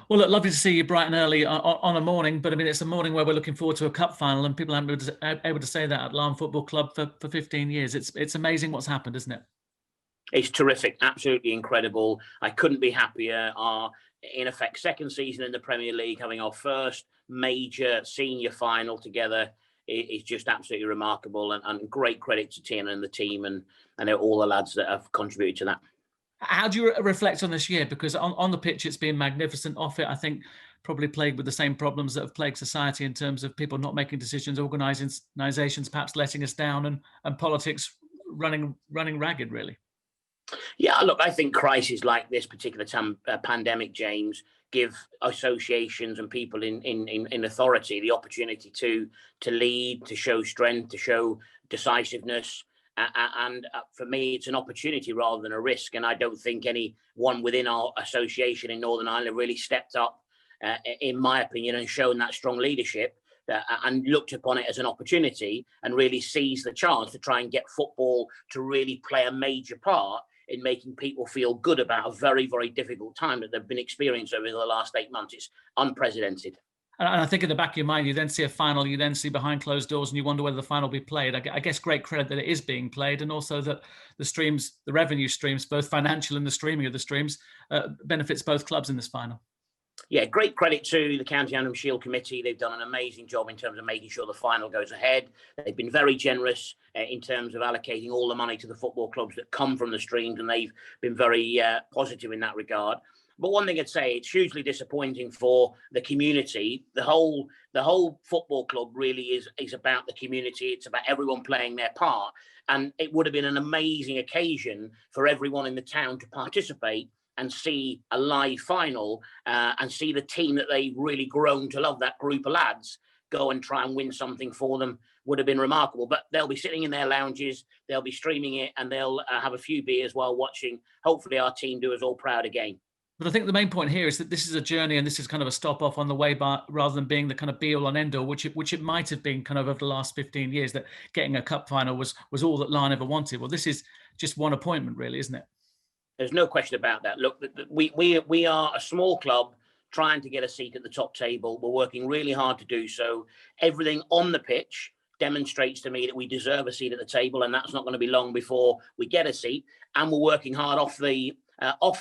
Well, look, lovely to see you bright and early on a morning, but I mean, it's a morning where we're looking forward to a cup final, and people haven't been able to say that at Larne Football Club for 15 years. It's amazing what's happened, isn't it? It's terrific, absolutely incredible. I couldn't be happier. Our, in effect, second season in the Premier League, having our first major senior final together is just absolutely remarkable, and great credit to Tina and the team and all the lads that have contributed to that. How do you reflect on this year? Because on the pitch, it's been magnificent. Off it, I think, probably plagued with the same problems that have plagued society in terms of people not making decisions, organisations perhaps letting us down, and politics running ragged, really. Yeah, look, I think crises like this particular pandemic, James, give associations and people in authority the opportunity to lead, to show strength, to show decisiveness. And for me, it's an opportunity rather than a risk. And I don't think anyone within our association in Northern Ireland really stepped up, in my opinion, and shown that strong leadership and looked upon it as an opportunity and really seized the chance to try and get football to really play a major part in making people feel good about a very, very difficult time that they've been experiencing over the last 8 months. It's unprecedented. And I think in the back of your mind, you then see a final, you then see behind closed doors, and you wonder whether the final will be played. I guess great credit that it is being played, and also that the revenue streams, both financial and the streaming of the streams, benefits both clubs in this final. Yeah, great credit to the County Antrim Shield Committee. They've done an amazing job in terms of making sure the final goes ahead. They've been very generous in terms of allocating all the money to the football clubs that come from the streams, and they've been very positive in that regard. But one thing I'd say, it's hugely disappointing for the community. The whole football club really is about the community. It's about everyone playing their part. And it would have been an amazing occasion for everyone in the town to participate and see a live final and see the team that they've really grown to love, that group of lads, go and try and win something for them. Would have been remarkable. But they'll be sitting in their lounges, they'll be streaming it, and they'll have a few beers while watching. Hopefully our team do us all proud again. But I think the main point here is that this is a journey, and this is kind of a stop off on the way, rather than being the kind of be all and end all, which it might have been kind of over the last 15 years, that getting a cup final was all that Larne ever wanted. Well, this is just one appointment, really, isn't it? There's no question about that. Look, we are a small club trying to get a seat at the top table. We're working really hard to do so. Everything on the pitch demonstrates to me that we deserve a seat at the table, and that's not going to be long before we get a seat. And we're working hard off the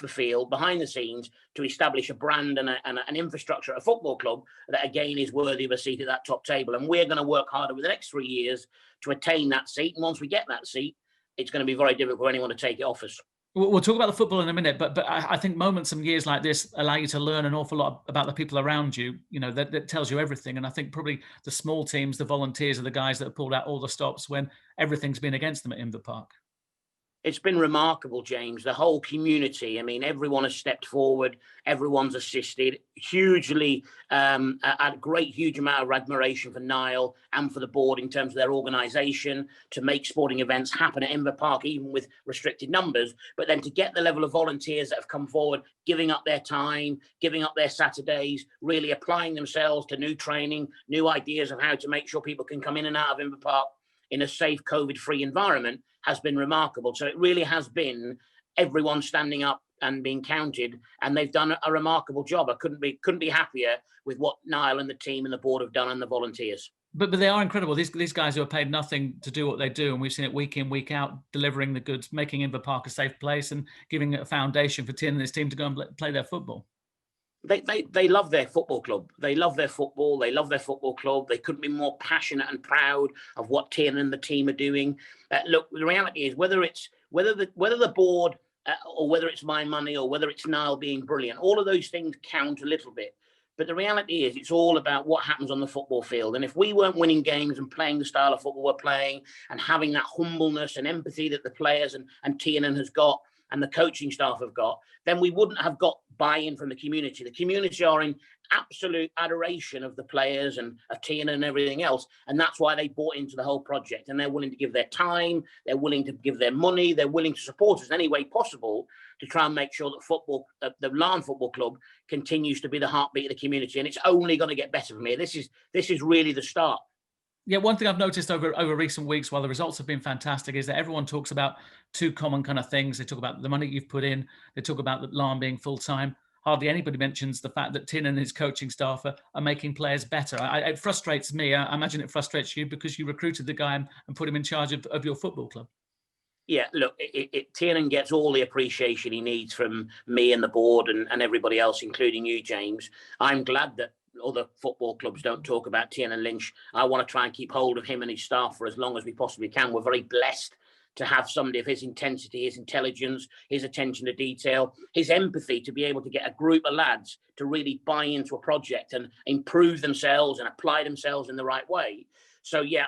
field, behind the scenes, to establish a brand and an infrastructure at a football club that, again, is worthy of a seat at that top table. And we're going to work hard over the next 3 years to attain that seat. And once we get that seat, it's going to be very difficult for anyone to take it off us. We'll talk about the football in a minute, but I think moments and years like this allow you to learn an awful lot about the people around you. You know, that tells you everything. And I think probably the small teams, the volunteers, are the guys that have pulled out all the stops when everything's been against them at Inver Park. It's been remarkable, James. The whole community, I mean, everyone has stepped forward. Everyone's assisted hugely. A great, huge amount of admiration for Niall and for the board in terms of their organisation to make sporting events happen at Inver Park, even with restricted numbers. But then to get the level of volunteers that have come forward, giving up their time, giving up their Saturdays, really applying themselves to new training, new ideas of how to make sure people can come in and out of Inver Park in a safe, COVID-free environment, has been remarkable. So it really has been everyone standing up and being counted, and they've done a remarkable job. I couldn't be happier with what Niall and the team and the board have done, and the volunteers. But they are incredible. These guys who are paid nothing to do what they do, and we've seen it week in, week out, delivering the goods, making Inver Park a safe place, and giving it a foundation for Tin and his team to go and play their football. They love their football club. They love their football. They love their football club. They couldn't be more passionate and proud of what Tiernan and the team are doing. Look, the reality is whether the board or whether it's my money or whether it's Niall being brilliant, all of those things count a little bit. But the reality is it's all about what happens on the football field. And if we weren't winning games and playing the style of football we're playing and having that humbleness and empathy that the players and Tiernan has got, and the coaching staff have got, then we wouldn't have got buy-in from the community. The community are in absolute adoration of the players and of Tina and everything else. And that's why they bought into the whole project. And they're willing to give their time, they're willing to give their money, they're willing to support us in any way possible to try and make sure that football, the Larne Football Club, continues to be the heartbeat of the community. And it's only going to get better from here. This is really the start. Yeah, one thing I've noticed over recent weeks, while the results have been fantastic, is that everyone talks about two common kind of things. They talk about the money you've put in. They talk about Larne being full-time. hardly anybody mentions the fact that Tin and his coaching staff are making players better. It frustrates me. I imagine it frustrates you because you recruited the guy and put him in charge of your football club. Yeah, look, Tiernan gets all the appreciation he needs from me and the board and everybody else, including you, James. I'm glad that other football clubs don't talk about Tiernan Lynch. I want to try and keep hold of him and his staff for as long as we possibly can. We're very blessed to have somebody of his intensity, his intelligence, his attention to detail, his empathy to be able to get a group of lads to really buy into a project and improve themselves and apply themselves in the right way. So, yeah,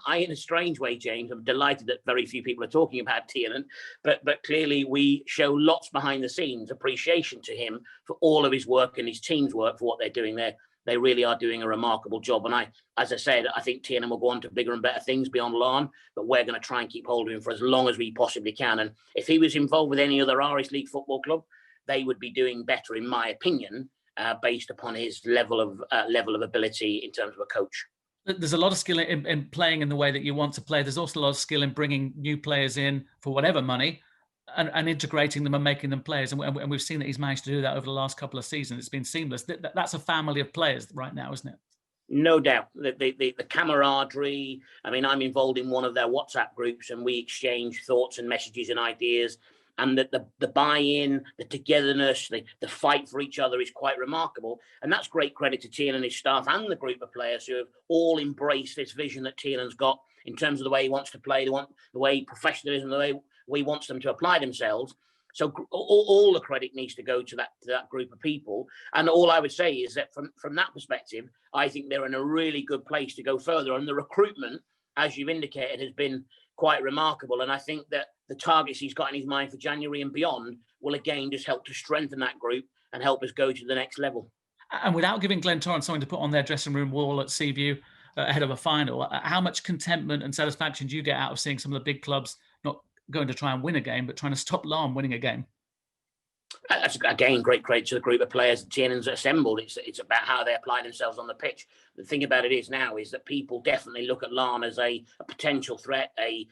I in a strange way, James, I'm delighted that very few people are talking about Tiernan, but clearly we show lots behind the scenes appreciation to him for all of his work and his team's work for what they're doing there. They really are doing a remarkable job. And as I said, I think Tiernan will go on to bigger and better things beyond Larne, but we're going to try and keep hold of him for as long as we possibly can. And if he was involved with any other Irish League football club, they would be doing better, in my opinion, based upon his level of ability in terms of a coach. There's a lot of skill in playing in the way that you want to play. There's also a lot of skill in bringing new players in for whatever money and integrating them and making them players. And we've seen that he's managed to do that over the last couple of seasons. It's been seamless. That's a family of players right now, isn't it? No doubt. The camaraderie. I mean, I'm involved in one of their WhatsApp groups and we exchange thoughts and messages and ideas. And the buy-in, the togetherness, the fight for each other is quite remarkable. And that's great credit to Tiernan and his staff and the group of players who have all embraced this vision that Tiernan's got in terms of the way he wants to play, the way professionalism, the way he wants them to apply themselves. So all the credit needs to go to that group of people. And all I would say is that from that perspective, I think they're in a really good place to go further. And the recruitment, as you've indicated, has been quite remarkable. And I think that the targets he's got in his mind for January and beyond will again just help to strengthen that group and help us go to the next level. And without giving Glentoran something to put on their dressing room wall at Seaview ahead of a final, how much contentment and satisfaction do you get out of seeing some of the big clubs not going to try and win a game, but trying to stop Larne winning a game? That's, again, great credit to the group of players Tiernan's assembled. It's about how they apply themselves on the pitch. The thing about it is that people definitely look at Larne as a potential threat, a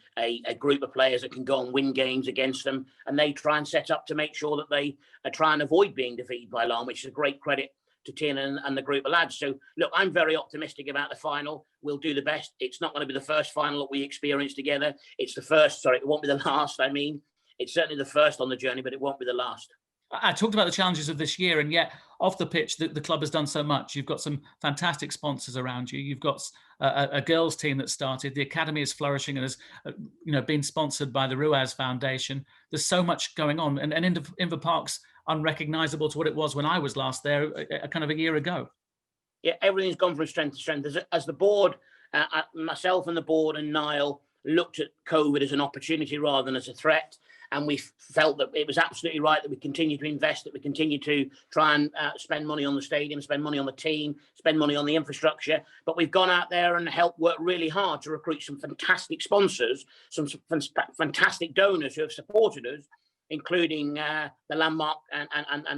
group of players that can go and win games against them, and they try and set up to make sure that they try and avoid being defeated by Larne, which is a great credit to Tiernan and the group of lads. So, look, I'm very optimistic about the final. We'll do the best. It's not going to be the first final that we experience together. It's the first, it won't be the last, I mean. It's certainly the first on the journey, but it won't be the last. I talked about the challenges of this year, and yet off the pitch, the club has done so much. You've got some fantastic sponsors around you. You've got a girls' team that started. The academy is flourishing and has, been sponsored by the Ruaz Foundation. There's so much going on, and Inver Park's unrecognisable to what it was when I was last there, kind of a year ago. Yeah, everything's gone from strength to strength. As the board, myself and the board and Niall looked at COVID as an opportunity rather than as a threat. And we felt that it was absolutely right that we continue to invest, that we continue to try and spend money on the stadium, spend money on the team, spend money on the infrastructure. But we've gone out there and helped work really hard to recruit some fantastic sponsors, some fantastic donors who have supported us, including the Landmark and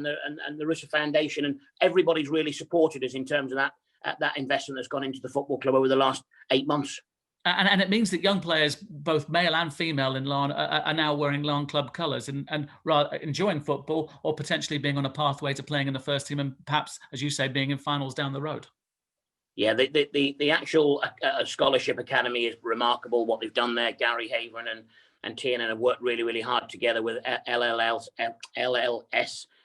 the Russa Foundation. And everybody's really supported us in terms of that investment that's gone into the football club over the last 8 months. And it means that young players, both male and female in Larne, are now wearing Larne club colours and rather enjoying football or potentially being on a pathway to playing in the first team and perhaps, as you say, being in finals down the road. Yeah, the actual scholarship academy is remarkable, what they've done there. Gary Haven and Tiernan have worked really, really hard together with LLS.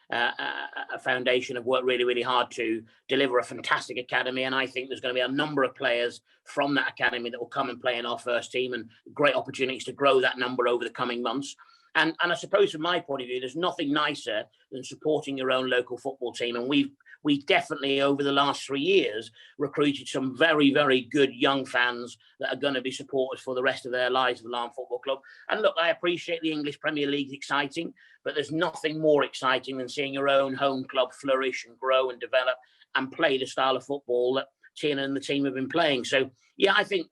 A foundation have worked really, really hard to deliver a fantastic academy. And I think there's going to be a number of players from that academy that will come and play in our first team, and great opportunities to grow that number over the coming months. And I suppose from my point of view, there's nothing nicer than supporting your own local football team. And we definitely, over the last 3 years, recruited some very, very good young fans that are going to be supporters for the rest of their lives of the Larne Football Club. And look, I appreciate the English Premier League is exciting, but there's nothing more exciting than seeing your own home club flourish and grow and develop and play the style of football that Tiernan and the team have been playing. So, yeah, I think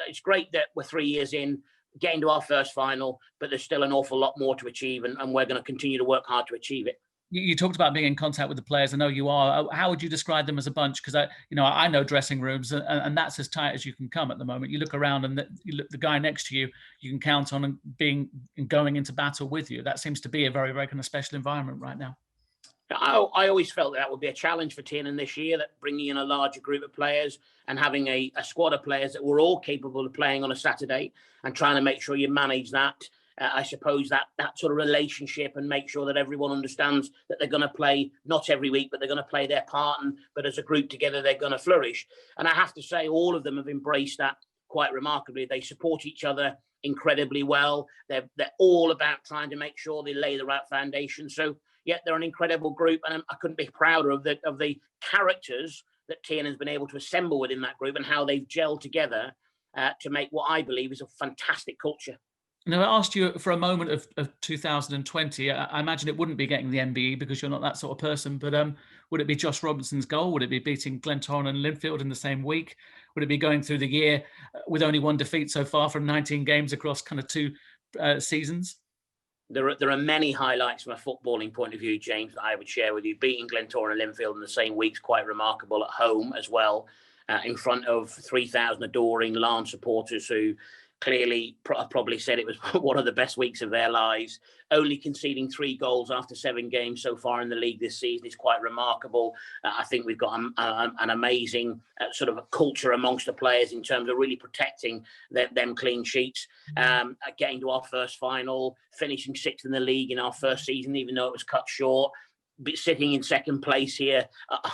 it's great that we're 3 years in, getting to our first final, but there's still an awful lot more to achieve, and we're going to continue to work hard to achieve it. You talked about being in contact with the players. I know you are. How would you describe them as a bunch? Because I know dressing rooms, and that's as tight as you can come at the moment. You look around, and the guy next to you, you can count on and going into battle with you. That seems to be a very, very kind of special environment right now. I always felt that would be a challenge for Tiernan this year, that bringing in a larger group of players and having a squad of players that were all capable of playing on a Saturday, and trying to make sure you manage that. I suppose that sort of relationship, and make sure that everyone understands that they're going to play not every week, but they're going to play their part, but as a group together, they're going to flourish. And I have to say, all of them have embraced that quite remarkably. They support each other incredibly well. They're all about trying to make sure they lay the right foundation. So yeah, they're an incredible group, and I couldn't be prouder of the characters that Tiernan's been able to assemble within that group, and how they've gelled together to make what I believe is a fantastic culture. Now, I asked you for a moment of 2020. I imagine it wouldn't be getting the MBE because you're not that sort of person, but would it be Josh Robinson's goal? Would it be beating Glentoran and Linfield in the same week? Would it be going through the year with only one defeat so far from 19 games across kind of 2 seasons? There are many highlights from a footballing point of view, James, that I would share with you. Beating Glentoran and Linfield in the same week is quite remarkable, at home as well, in front of 3,000 adoring Larne supporters who clearly probably said it was one of the best weeks of their lives. Only conceding 3 goals after 7 games so far in the league this season is quite remarkable. I think we've got an amazing sort of a culture amongst the players in terms of really protecting them clean sheets. Getting to our first final, finishing 6th in the league in our first season, even though it was cut short. Sitting in second place here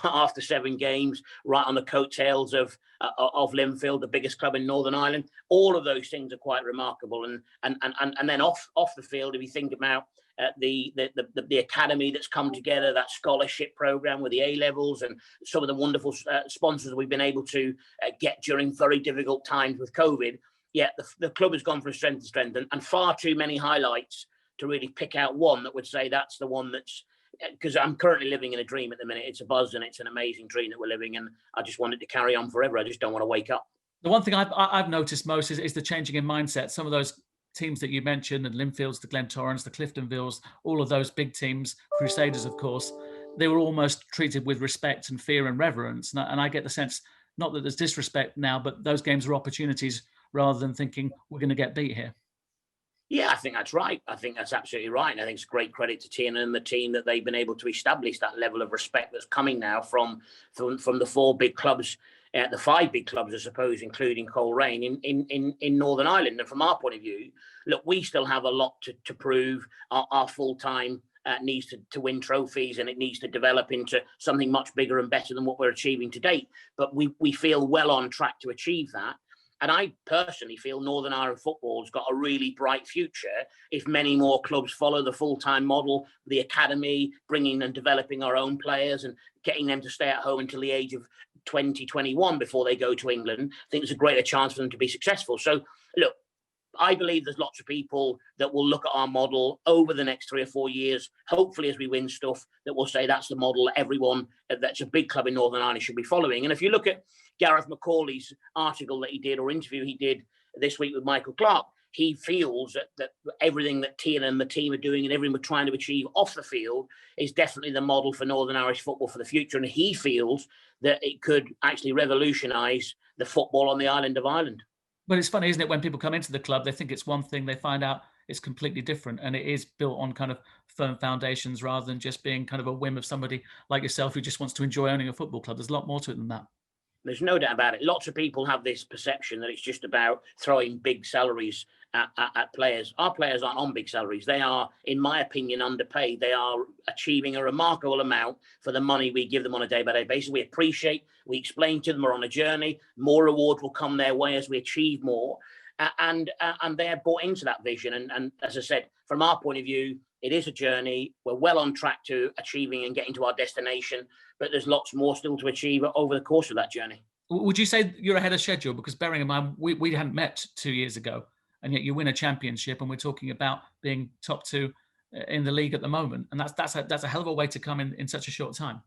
after 7 games, right on the coattails of Linfield, the biggest club in Northern Ireland. All of those things are quite remarkable. And then off the field, if you think about the academy that's come together, that scholarship program with the A levels, and some of the wonderful sponsors we've been able to get during very difficult times with COVID. Yeah, the club has gone from strength to strength, and far too many highlights to really pick out one that would say that's the one that's. Because I'm currently living in a dream at the minute. It's a buzz, and it's an amazing dream that we're living, and I just want it to carry on forever. I just don't want to wake up. The one thing I've noticed most is the changing in mindset. Some of those teams that you mentioned, and Linfields, the Glentorans, the Cliftonvilles, all of those big teams, Crusaders, of course, they were almost treated with respect and fear and reverence. And I get the sense, not that there's disrespect now, but those games are opportunities rather than thinking we're going to get beat here. Yeah, I think that's right. I think that's absolutely right. And I think it's great credit to Tiernan and the team that they've been able to establish that level of respect that's coming now from the 4 big clubs, the 5 big clubs, I suppose, including Coleraine in Northern Ireland. And from our point of view, look, we still have a lot to prove. Our full-time needs to win trophies, and it needs to develop into something much bigger and better than what we're achieving to date. But we feel well on track to achieve that. And I personally feel Northern Ireland football's got a really bright future if many more clubs follow the full-time model, the academy, bringing and developing our own players and getting them to stay at home until the age of 20, 21 before they go to England. I think there's a greater chance for them to be successful. So, look, I believe there's lots of people that will look at our model over the next 3 or 4 years, hopefully as we win stuff, that will say that's the model everyone that's a big club in Northern Ireland should be following. And if you look at Gareth McCauley's article that he did, or interview he did this week with Michael Clark, he feels that everything that Tiernan and the team are doing and everything we're trying to achieve off the field is definitely the model for Northern Irish football for the future. And he feels that it could actually revolutionise the football on the island of Ireland. But it's funny, isn't it? When people come into the club, they think it's one thing, they find out it's completely different. And it is built on kind of firm foundations rather than just being kind of a whim of somebody like yourself who just wants to enjoy owning a football club. There's a lot more to it than that. There's no doubt about it. Lots of people have this perception that it's just about throwing big salaries at players. Our players aren't on big salaries. They are, in my opinion, underpaid. They are achieving a remarkable amount for the money we give them on a day-by-day basis. We appreciate, we explain to them we're on a journey. More rewards will come their way as we achieve more. And they're bought into that vision. And as I said, from our point of view, it is a journey. We're well on track to achieving and getting to our destination, but there's lots more still to achieve over the course of that journey. Would you say you're ahead of schedule? Because bearing in mind, we hadn't met 2 years ago, and yet you win a championship, and we're talking about being top 2 in the league at the moment. And that's a hell of a way to come in such a short time.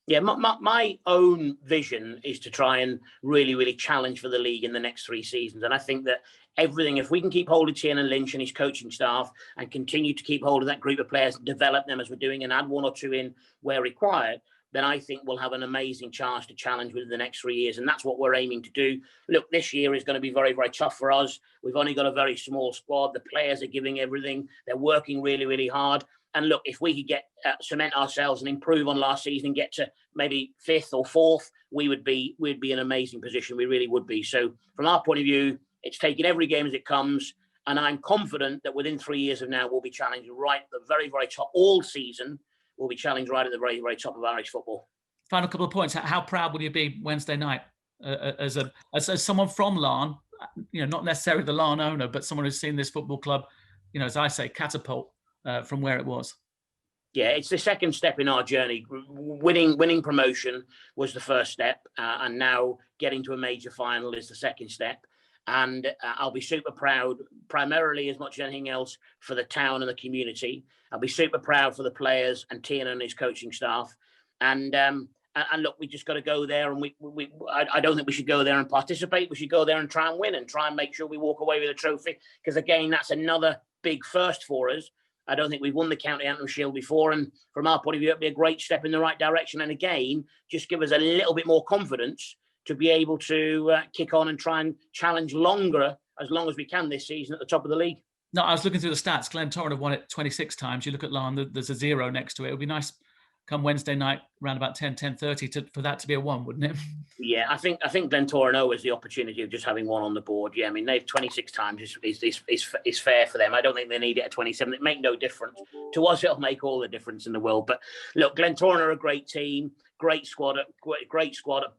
Yeah, my own vision is to try and really, really challenge for the league in the next 3 seasons. And I think that everything, if we can keep hold of Tiernan Lynch and his coaching staff and continue to keep hold of that group of players and develop them as we're doing and add 1 or 2 in where required, then I think we'll have an amazing chance to challenge within the next 3 years. And that's what we're aiming to do. Look, this year is going to be very, very tough for us. We've only got a very small squad. The players are giving everything. They're working really, really hard. And look, if we could get cement ourselves and improve on last season and get to maybe 5th or 4th, we'd be in an amazing position. We really would be. So from our point of view, it's taking every game as it comes. And I'm confident that within 3 years of now, we'll be challenging right at the very, very top all season. We'll be challenged right at the very, very top of Irish football. Final couple of points. How proud will you be Wednesday night as someone from Larne, not necessarily the Larne owner, but someone who's seen this football club, as I say, catapult from where it was? Yeah, it's the second step in our journey. Winning promotion was the first step, and now getting to a major final is the second step. And I'll be super proud, primarily as much as anything else, for the town and the community. I'll be super proud for the players and Tiernan and his coaching staff. And look, we just got to go there. And I don't think we should go there and participate. We should go there and try and win and try and make sure we walk away with a trophy. Because again, that's another big first for us. I don't think we've won the County Antrim Shield before. And from our point of view, it'd be a great step in the right direction. And again, just give us a little bit more confidence to be able to kick on and try and challenge as long as we can this season at the top of the league. No, I was looking through the stats. Glentoran have won it 26 times. You look at Larne, there's a 0 next to it. It would be nice come Wednesday night around about 10:30 for that to be a 1, wouldn't it? Yeah, I think Glentoran owes the opportunity of just having 1 on the board. Yeah, I mean, they've 26 times is fair for them. I don't think they need it at 27. It make no difference. To us, it'll make all the difference in the world. But look, Glentoran are a great team, great squad, a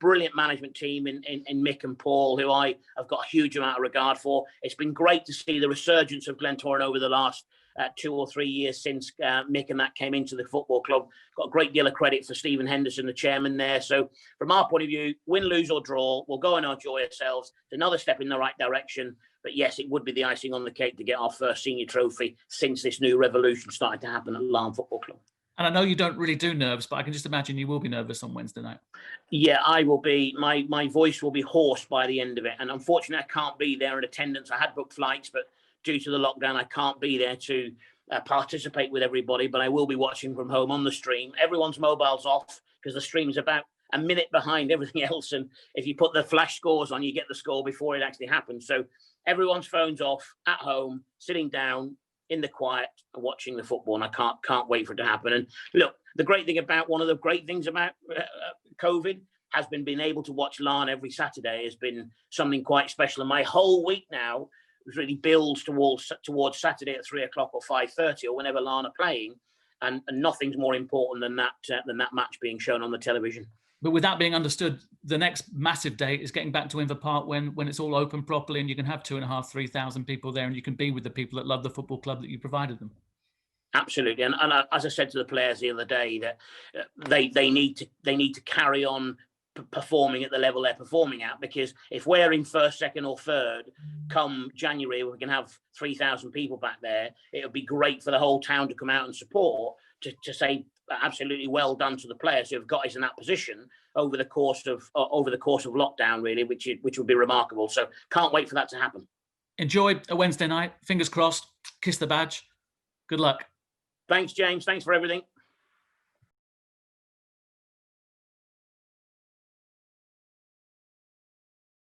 brilliant management team in Mick and Paul, who I have got a huge amount of regard for. It's been great to see the resurgence of Glentoran over the last 2 or 3 years since Mick and that came into the football club. Got a great deal of credit for Stephen Henderson, the chairman there. So from our point of view, win, lose or draw, we'll go and enjoy ourselves. It's another step in the right direction. But yes, it would be the icing on the cake to get our first senior trophy since this new revolution started to happen at Larne Football Club. And I know you don't really do nerves, but I can just imagine you will be nervous on Wednesday night. Yeah, I will be. My voice will be hoarse by the end of it. And unfortunately, I can't be there in attendance. I had booked flights, but due to the lockdown, I can't be there to participate with everybody. But I will be watching from home on the stream. Everyone's mobile's off because the stream's about a minute behind everything else. And if you put the flash scores on, you get the score before it actually happens. So everyone's phone's off, at home, sitting down, in the quiet, watching the football, and I can't wait for it to happen. And look, one of the great things about COVID has been being able to watch Larne every Saturday has been something quite special. And my whole week now really builds towards Saturday at 3 o'clock or 5:30 or whenever Larne are playing, and nothing's more important than that match being shown on the television. But with that being understood, the next massive date is getting back to Inver Park when it's all open properly and you can have 2,500, 3,000 people there and you can be with the people that love the football club that you provided them. Absolutely, and as I said to the players the other day, that they need to carry on performing at the level they're performing at, because if we're in first, second or third come January, we can have 3,000 people back there. It would be great for the whole town to come out and support, to say absolutely well done to the players who have got us in that position over the course of lockdown, really, which would be remarkable. So can't wait for that to happen. Enjoy a Wednesday night. Fingers crossed. Kiss the badge. Good luck. Thanks, James. Thanks for everything.